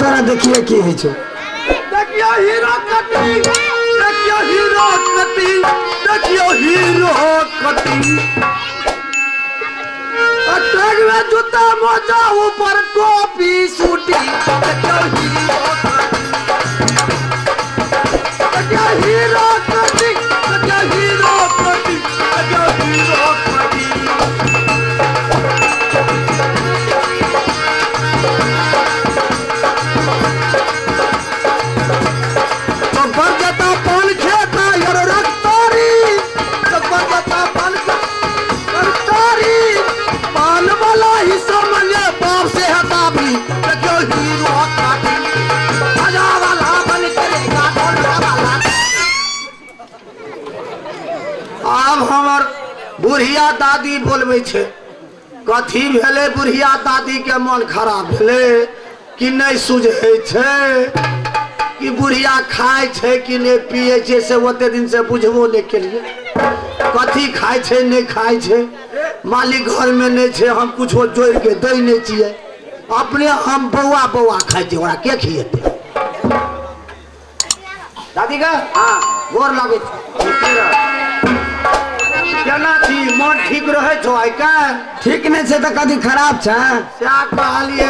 करा देखिए की है छो देखियो हीरो कटिंग देखियो हीरो कटिंग देखियो हीरो कटिंग टैग में जूता मोजा ऊपर टोपी सूटी देखियो हीरो कटिंग देखियो हीरो कटिंग देखियो हीरो कटिंग अब हमर बुढ़िया दादी बोलबे छे कथी भेले बुढ़िया दादी के मन खराब भेले कि नहीं सुझे छे कि बुढ़िया खाए छे कि नहीं पिए छे से ओते दिन से बुझबो नहीं केलिए कथी खाए छे नहीं खाए छे मालिक घर में नहीं छे हम कुछ जोड़ के दे नहीं छिए अपने हम बौआ बौआ खाए छे ओरा के खिएते दादी का हां गोर लागे छे केना छी मन ठीक रहे छो आइ का ठीक नहीं छे त कदी खराब छे क्या कहलिए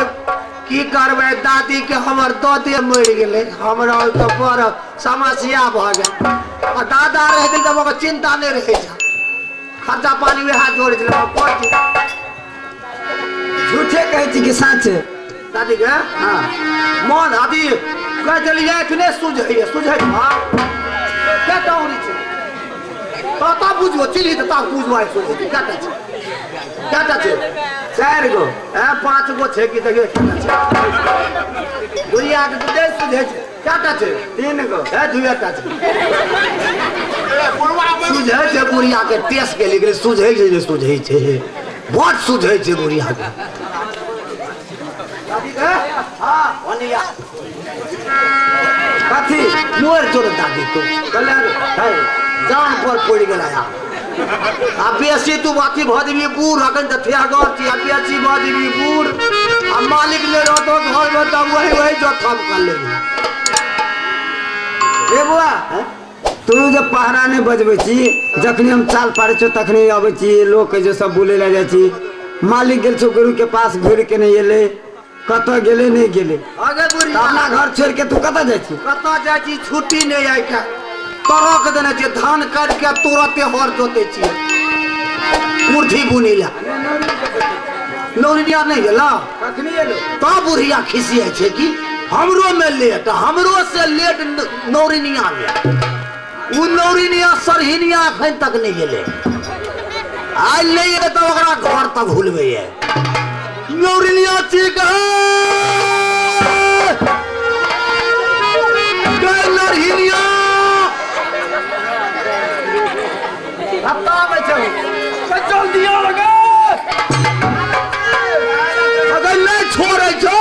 की करबे दादी के हमर दादी मर गेले हमरा तो पर समस्या भ गेल आ दादा रह गेल त ओकर चिंता नहीं रहे छे खर्चा पानी में हाथ जोड़ दिले पड़ झूठे कहै छी कि सच दादी के हां मन दादी कह देलिए कि नहीं सुझे हां क्या टाउरी छे ता बुझो चिली ता बुझवा सुझे क्या छे 4 गो 5 गो छे कि देखिए गुड़िया के तो दे सुझे छे क्या छे 3 गो 2 टा छे सुझे छे गुड़िया के टेस्ट के लिए सुझे छे बहुत सुझे छे गुड़िया के हां ओनिया कथी मोर तोर दादी तो कल्याण है जान पर पड़ गया आ बेसी तू बाती भदवी बूढ़ अखन त थियागर छी आ बेसी भदवी बूढ़ आ मालिक ले रहतो घर में त वही जो थम कर ले रे बुआ तू जब पहरा नहीं बजबै छी जखनी हम चाल पारे छो तखनी आबै छी लोग के जो सब बोले ला जाय छी मालिक गेल छो गुरु के पास घुर के नहीं एले कत गेले नहीं गेले आगे बुढ़ी अपना घर छोड़ के तू कत जाय छी छुट्टी नहीं आई का तरक देने छे धान काट के तुरंते हर जोते छी कुर्थी बुनीला नौरिया नहीं गेला कखनी एलो ता बुढ़िया खिसिया छे कि हमरो में लेट हमरो से लेट नौरिनिया में उ नौरिनिया सरहिनिया अखन तक नहीं गेले आई ले ये तो ओकरा घर तक भूलबे है नौरिनिया ठीक है नौरिनिया हत्ता में चल दिया लगा अगर नहीं छोड़े जो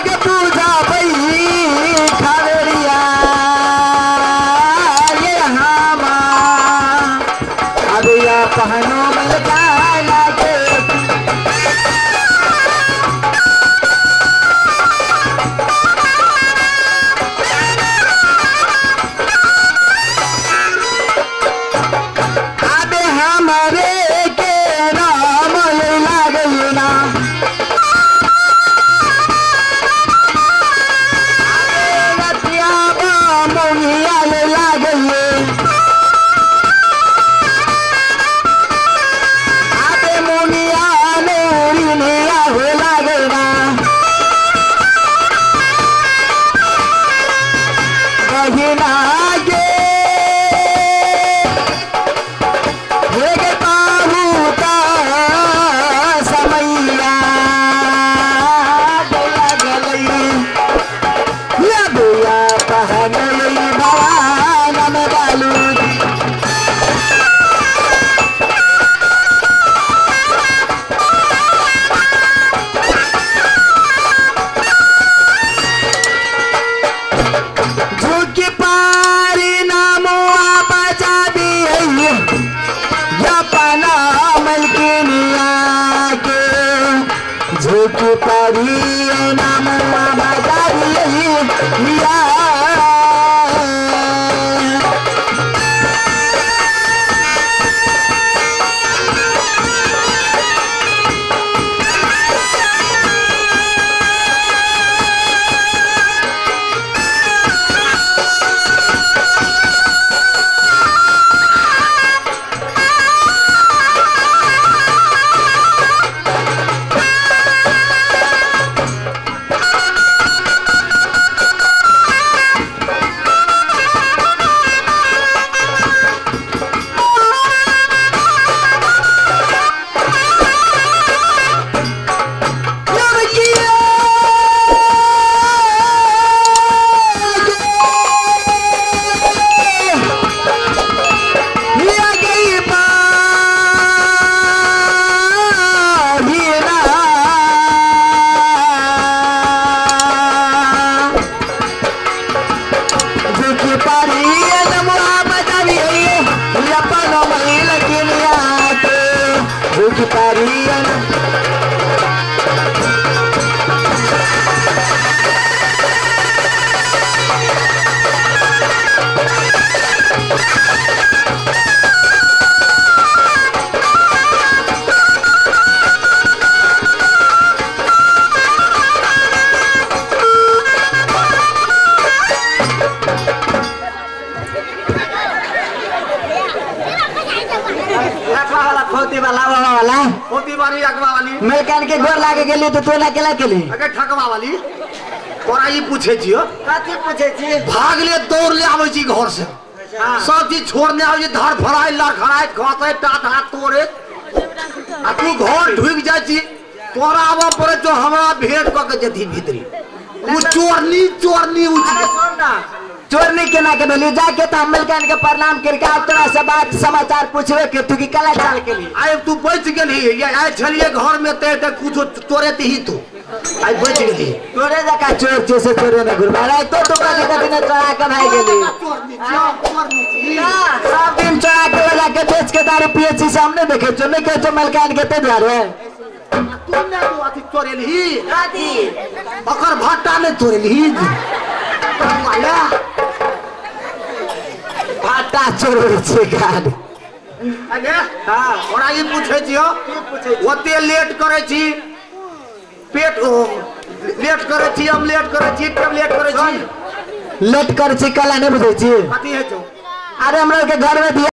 के पूजा भई खगड़िया ये हमा अब या पहनो मिल जाना के मेलकान के गोर लागे गेली तो तोला केला केली अगे ठकवा वाली तोरा ई पूछे छियो कथी पूछे छी भाग ले दौड़ ले आवे छी घर से सब चीज छोड़ने आवे छी धर फराई लड़खड़ाई खसे टाट हाथ तोड़े आ तू घर ढुक जाय छी तोरा आवा पड़े जो हमरा भेंट क के जथी भीतरी उ चोरनी चोरनी केना के बोली जाके तो मेलकान के प्रणाम करके अब तोरा से बात समाचार पूछबे के तू की कला चाल के लिए आय तू बच गेली ये आय छलिए घर में ते कुछ तोरे ही तू आय बच गेली तोरे जका चोर छे से तोरे में गुरबारा तो कभी कभी न चढ़ा के भाई गेली सब दिन चढ़ा के लगा के बेच के दारू पिए छी सामने देखे जो नहीं कहे मेलकान के ते द्वार है तू ने तो अथी तोरेली राती ओकर भाटा ने तोरेली वाला भाटा चोर छे गाड अगे हां ओरा ई पूछे छियो ओते लेट करे छी पेट लेट करे छी हम लेट करे छी कब लेट करे छी लेट कर छी कला नहीं बुझे छी कथी है छौ अरे हमरा के घर में